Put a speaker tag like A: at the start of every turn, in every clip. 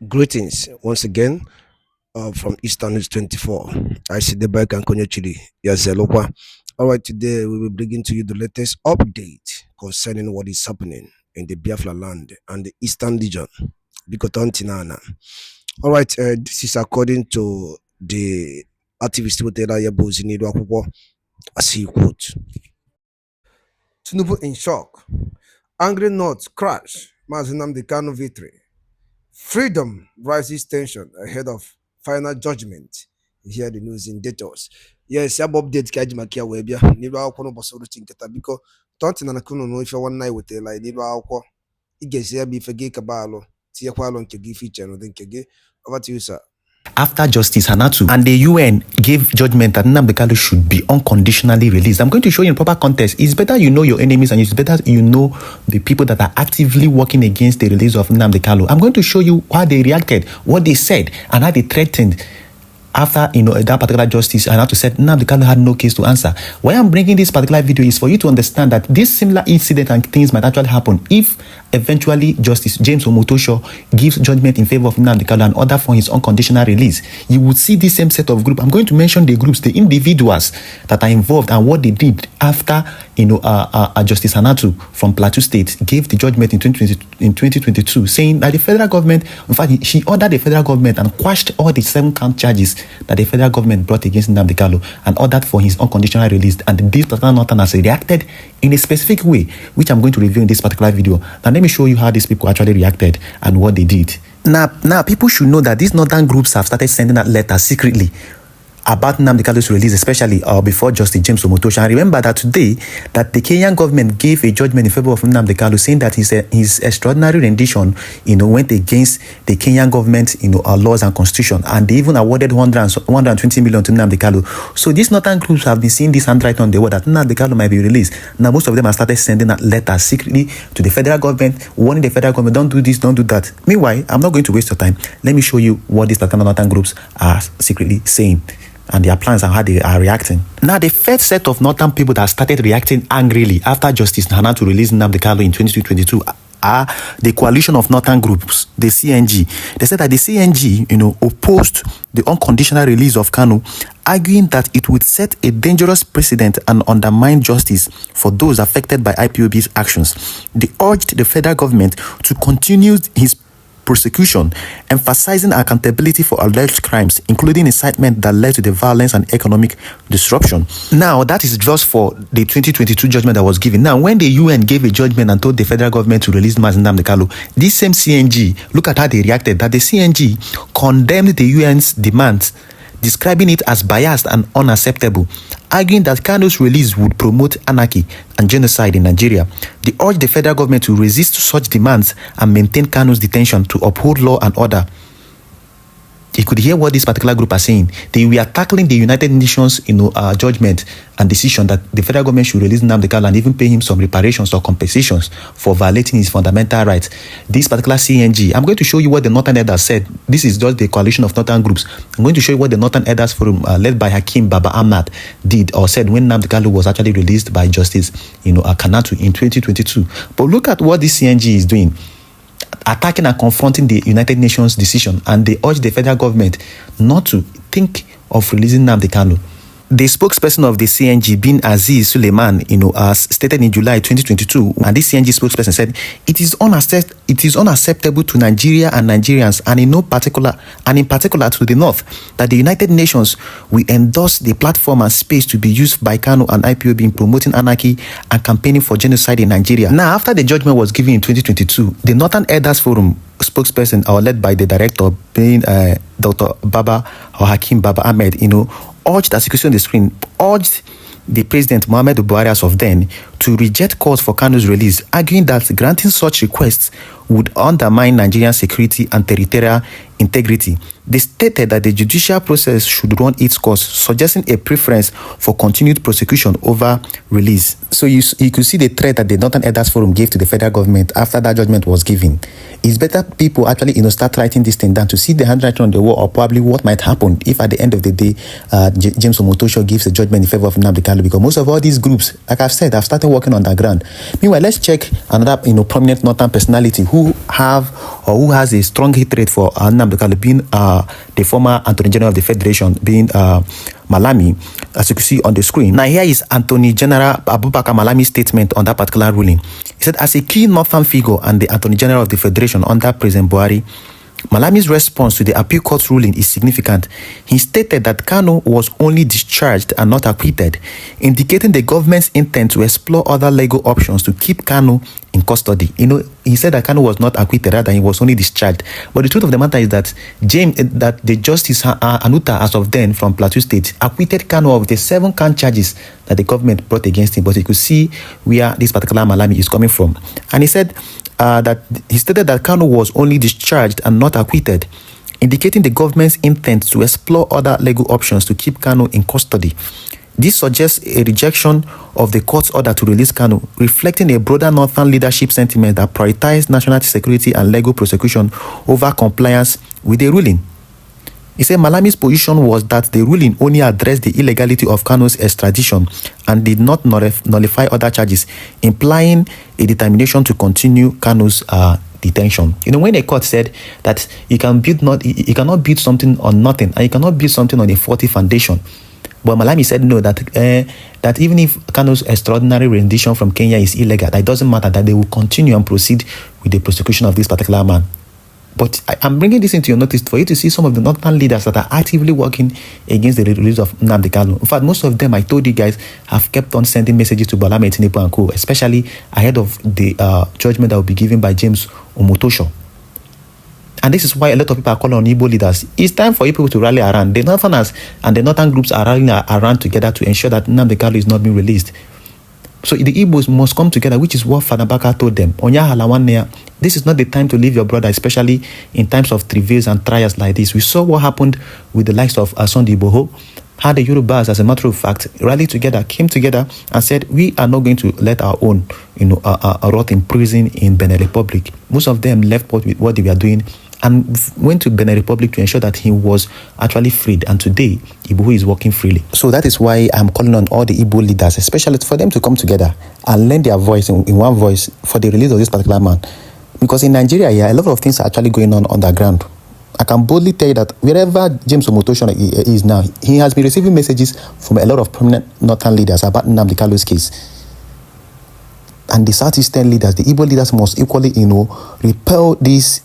A: Greetings once again from Eastern News 24. I see the back and Konyochili. Yes, Lokwa. All right, today we will bring to you the latest update concerning what is happening in the Biafra land and the Eastern region. Bikoton Tinana. All right, this is according to the activist as he quote. Tinubu in shock. Angry North crash. Nnamdi Kanu victory. Freedom rises tension ahead of final judgment. Hear the news in details. Yes, I update Kajmakia Webia. Niba Kono Bosoro Tinkata because Tontin and Kuno know if you one night with a like Niba Alco. It gets here be forget Cabalo. Tia Qualon Kegi feature no then Kegi. Over to you, sir.
B: After Justice Hanatu and the UN gave judgment that Nnamdi Kanu should be unconditionally released. I'm going to show you in proper context. It's better you know your enemies and it's better you know the people that are actively working against the release of Nnamdi Kanu. I'm going to show you how they reacted, what they said, and how they threatened. After that particular justice, I had to say Nnamdi Kanu had no case to answer. Why I'm bringing this particular video is for you to understand that this similar incident and things might actually happen if eventually Justice James Omotosho gives judgment in favor of Nnamdi Kanu and order for his unconditional release. You would see this same set of group. I'm going to mention the groups, the individuals that are involved and what they did after Justice Hanatu from Plateau State gave the judgment in 2022, saying that the federal government, in fact, she ordered the federal government and quashed all the 7 count charges that the federal government brought against Nnamdi Kanu and ordered for his unconditional release. And this particular northern has reacted in a specific way, which I'm going to review in this particular video. Now, let me show you how these people actually reacted and what they did. Now, people should know that these northern groups have started sending out letters secretly about Nnamdi Kanu's release, especially before Justice James Omotosho. And remember that today, that the Kenyan government gave a judgment in favor of Nnamdi Kanu, saying that his extraordinary rendition, went against the Kenyan government, laws and constitution, and they even awarded 120 million to Nnamdi Kanu. So these northern groups have been seeing this handwriting on the wall that Nnamdi Kanu might be released. Now most of them have started sending out letters secretly to the federal government, warning the federal government, don't do this, don't do that. Meanwhile, I'm not going to waste your time. Let me show you what these particular northern groups are secretly saying and their plans and how they are reacting. Now, the first set of northern people that started reacting angrily after Justice Hanatu released Nnamdi Kanu in 2022 are the coalition of northern groups, the CNG. They said that the CNG, opposed the unconditional release of Kanu, arguing that it would set a dangerous precedent and undermine justice for those affected by IPOB's actions. They urged the federal government to continue his prosecution, emphasizing accountability for alleged crimes, including incitement that led to the violence and economic disruption. Now, that is just for the 2022 judgment that was given. Now, when the UN gave a judgment and told the federal government to release Nnamdi Kanu, this same CNG, look at how they reacted, that the CNG condemned the UN's demands, describing it as biased and unacceptable, arguing that Kanu's release would promote anarchy and genocide in Nigeria. They urged the federal government to resist such demands and maintain Kanu's detention to uphold law and order. You could hear what this particular group are saying. We are tackling the United Nations, judgment and decision that the federal government should release Nnamdi Kanu and even pay him some reparations or compensations for violating his fundamental rights. This particular CNG, I'm going to show you what the Northern Elders said. This is just the coalition of Northern groups. I'm going to show you what the Northern Elders Forum, led by Hakim Baba Ahmad, did or said when Nnamdi Kanu was actually released by Justice, Kanatu in 2022. But look at what this CNG is doing. Attacking and confronting the United Nations decision, and they urge the federal government not to think of releasing Nnamdi Kanu. The spokesperson of the CNG, Bin Aziz Suleiman, stated in July 2022, and this CNG spokesperson said, it is unacceptable to Nigeria and Nigerians, and in particular to the North, that the United Nations will endorse the platform and space to be used by Kanu and IPOB in promoting anarchy and campaigning for genocide in Nigeria. Now, after the judgment was given in 2022, the Northern Elders Forum spokesperson, led by the director, being Dr. Baba or Hakim Baba Ahmed, urged, as you can see on the screen, urged the President Muhammadu Buhari as of then to reject calls for Kanu's release, arguing that granting such requests would undermine Nigerian security and territorial integrity. They stated that the judicial process should run its course, suggesting a preference for continued prosecution over release. So you could see the threat that the Northern Elders Forum gave to the federal government after that judgment was given. It's better people actually start writing this thing down to see the handwriting on the wall, or probably what might happen if at the end of the day James Omotosho gives a judgment in favor of Nnamdi Kanu, because most of all these groups, like I've said, have started started working on the ground. Meanwhile, let's check another prominent northern personality who has a strong hatred for Nnamdi Kanu, being the former Attorney General of the Federation, being Malami, as you can see on the screen. Now here is Attorney General Abubakar Malami's statement on that particular ruling. He said, as a key northern figure and the Attorney General of the Federation under President Buhari, Malami's response to the appeal court ruling is significant. He stated that Kanu was only discharged and not acquitted, indicating the government's intent to explore other legal options to keep Kanu in custody. He said that Kanu was not acquitted, rather he was only discharged. But the truth of the matter is that that the Justice Anuta, as of then from Plateau State, acquitted Kanu of the 7 count charges that the government brought against him. But you could see where this particular Malami is coming from. And he said that he stated that Kanu was only discharged and not acquitted, indicating the government's intent to explore other legal options to keep Kanu in custody. This suggests a rejection of the court's order to release Kanu, reflecting a broader northern leadership sentiment that prioritized national security and legal prosecution over compliance with the ruling. He said Malami's position was that the ruling only addressed the illegality of Kanu's extradition and did not nullify other charges, implying a determination to continue Kanu's detention. When the court said that you cannot build something on nothing and you cannot build something on a faulty foundation, but Malami said no, that even if Kanu's extraordinary rendition from Kenya is illegal, that it doesn't matter, that they will continue and proceed with the prosecution of this particular man. But I'm bringing this into your notice for you to see some of the northern leaders that are actively working against the release of Nnamdi Kanu. In fact, most of them, I told you guys, have kept on sending messages to Balame Tinubu and co, especially ahead of the judgment that will be given by James Omotosho. And this is why a lot of people are calling on Igbo leaders. It's time for people to rally around. The Northerners and the Northern groups are rallying around together to ensure that Nnamdi Kanu is not being released. So the Igbos must come together, which is what Father Baka told them. This is not the time to leave your brother, especially in times of travails and trials like this. We saw what happened with the likes of Sunday Boho, how the Yorubas, as a matter of fact, rallied together, came together and said, we are not going to let our own, rot in prison in Benin Republic. Most of them left what they were doing and went to Benin Republic to ensure that he was actually freed. And today, Igbo is working freely. So that is why I'm calling on all the Igbo leaders, especially for them to come together and lend their voice in one voice for the release of this particular man. Because in Nigeria, a lot of things are actually going on the ground. I can boldly tell you that wherever James Omotosho is now, he has been receiving messages from a lot of prominent northern leaders about Nnamdi Kanu's case. And the southeastern leaders, the Igbo leaders, must equally, repel these,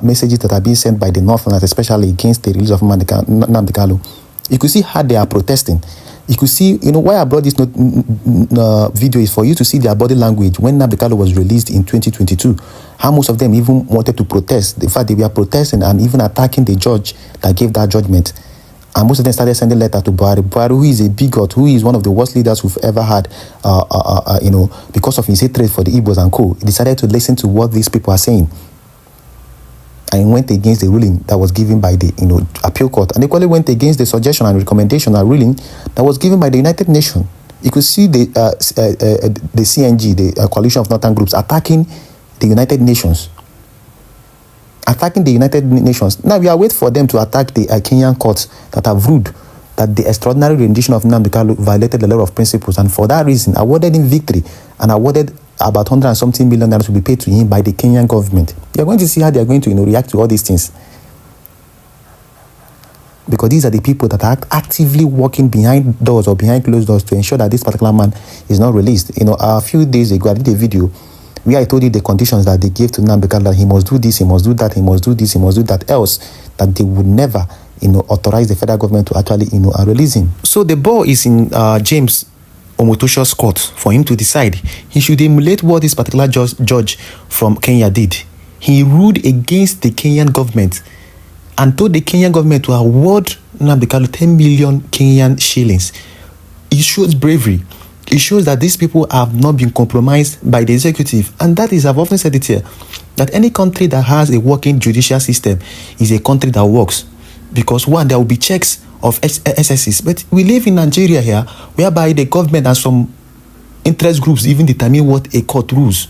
B: messages that are being sent by the northerners, especially against the release of Nnamdi Kanu. You could see how they are protesting. You could see, why I brought this video is for you to see their body language when Nnamdi Kanu was released in 2022. How most of them even wanted to protest. In fact, they were protesting and even attacking the judge that gave that judgment. And most of them started sending letters to Buhari. Buhari, who is a bigot, who is one of the worst leaders we've ever had, because of his hatred for the Igbos and co. He decided to listen to what these people are saying. And went against the ruling that was given by the appeal court, and equally went against the suggestion and recommendation and ruling that was given by the United Nations. You could see the CNG, the Coalition of Northern Groups, attacking the United Nations. Now we are waiting for them to attack the Kenyan courts that have ruled that the extraordinary rendition of Nnamdi Kanu violated a lot of principles, and for that reason awarded him victory and awarded about 100 and something million dollars to be paid to him by the Kenyan government. You are going to see how they are going to react to all these things. Because these are the people that are actively working behind doors or behind closed doors to ensure that this particular man is not released. A few days ago, I did a video where I told you the conditions that they gave to Nnamdi Kanu, that he must do this, he must do that, he must do this, he must do that, else that they would never, authorize the federal government to actually, release him. So the ball is in James Omotosho's court for him to decide. He should emulate what this particular judge from Kenya did. He ruled against the Kenyan government and told the Kenyan government to award Nnamdi Kanu 10 million Kenyan shillings. It shows bravery. It shows that these people have not been compromised by the executive. And that is, I've often said it here, that any country that has a working judicial system is a country that works. Because one, there will be checks of SSs. But we live in Nigeria here, whereby the government and some interest groups even determine what a court rules.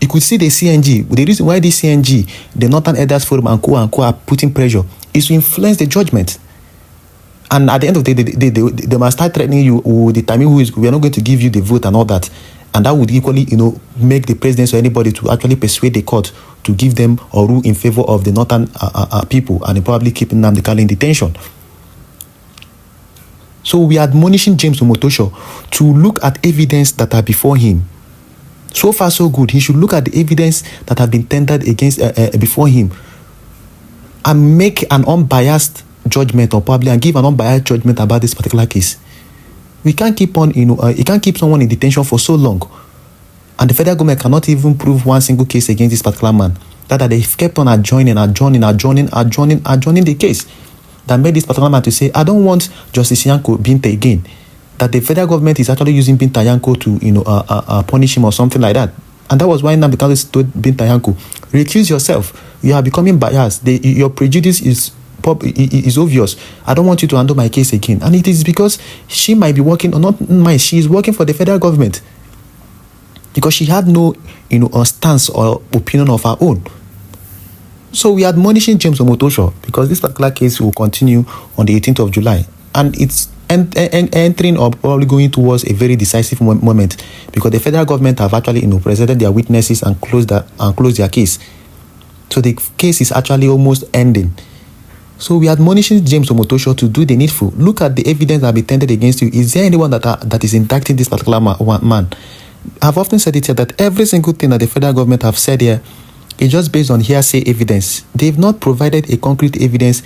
B: You could see the CNG. The reason why the CNG, the Northern Elders Forum and co are putting pressure is to influence the judgment. And at the end of the day, they must start threatening you, or determine we are not going to give you the vote and all that. And that would equally, make the president or anybody to actually persuade the court to give them or rule in favor of the northern people, and probably keeping Nnamdi Kanu in detention. So we are admonishing James Omotosho to look at evidence that are before him. So far, so good. He should look at the evidence that have been tendered against before him, and make an unbiased judgment, or probably and give an unbiased judgment about this particular case. We can't keep on, you can't keep someone in detention for so long, and the federal government cannot even prove one single case against this particular man. That they've kept on adjoining the case. That made this particular man to say, I don't want Justice Yanko Binte again. That the federal government is actually using Binta Yanko to, punish him or something like that. And that was why Nnamdi Kanu told Binta Yanko, recuse yourself. You are becoming biased. Your prejudice is obvious. I don't want you to handle my case again. And it is because she might be working, or not might, she is working for the federal government. Because she had no, a stance or opinion of her own. So we are admonishing James Omotosho, because this particular case will continue on the 18th of July. And it's entering or probably going towards a very decisive moment, because the federal government have actually presented their witnesses and closed their case. So the case is actually almost ending. So we are admonishing James Omotosho to do the needful. Look at the evidence that will be tendered against you. Is there anyone that is indicting this particular man? I've often said it here that every single thing that the federal government have said here is just based on hearsay evidence. They've not provided a concrete evidence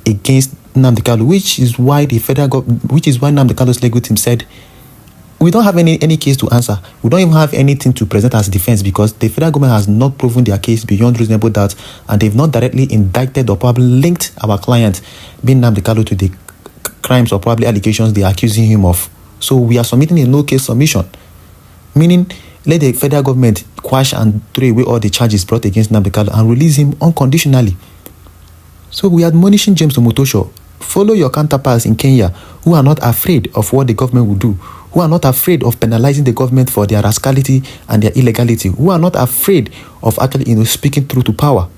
B: against Nnamdi Kanu, which is why Nnamdi Kanu's legal team said, we don't have any case to answer. We don't even have anything to present as defense, because the federal government has not proven their case beyond reasonable doubt, and they've not directly indicted or probably linked our client, being Nnamdi Kanu, to the crimes or probably allegations they are accusing him of. So we are submitting a no-case submission, meaning let the federal government quash and throw away all the charges brought against Nnamdi Kanu and release him unconditionally. So we are admonishing James Omotosho, follow your counterparts in Kenya who are not afraid of what the government will do, who are not afraid of penalizing the government for their rascality and their illegality, who are not afraid of actually speaking through to power.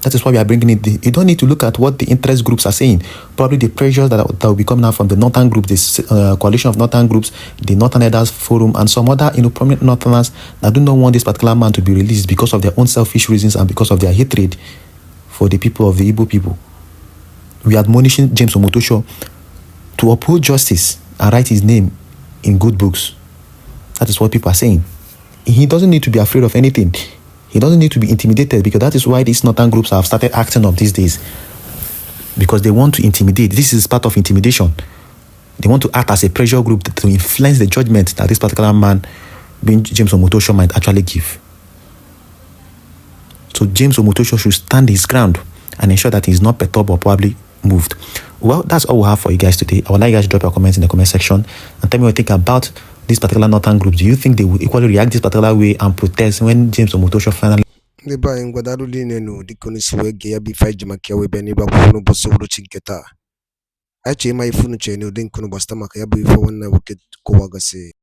B: That is why we are bringing it. You don't need to look at what the interest groups are saying. Probably the pressures that will be coming out from the Northern Group, this coalition of Northern Groups, the Northern Elders Forum, and some other prominent Northerners that do not want this particular man to be released because of their own selfish reasons and because of their hatred for the people of the Igbo people. We are admonishing James Omotosho to uphold justice and write his name in good books. That is what people are saying. He doesn't need to be afraid of anything. He doesn't need to be intimidated, because that is why these Northern groups have started acting up these days. Because they want to intimidate. This is part of intimidation. They want to act as a pressure group to influence the judgment that this particular man, being James Omotosho, might actually give. So James Omotosho should stand his ground and ensure that he is not perturbed or probably moved. Well, that's all we have for you guys today. I would like you guys to drop your comments in the comment section and tell me what you think about this particular Northern group. Do you think they will equally react this particular way and protest when James Omotosho finally...
A: Liba ingwadaru linenu dikoni swege ya bifai jimakia webeni bakunu bosoro chinketa. Ache ma ifunu chene udin kuno bastama kaya bifa wana wuke kowagase.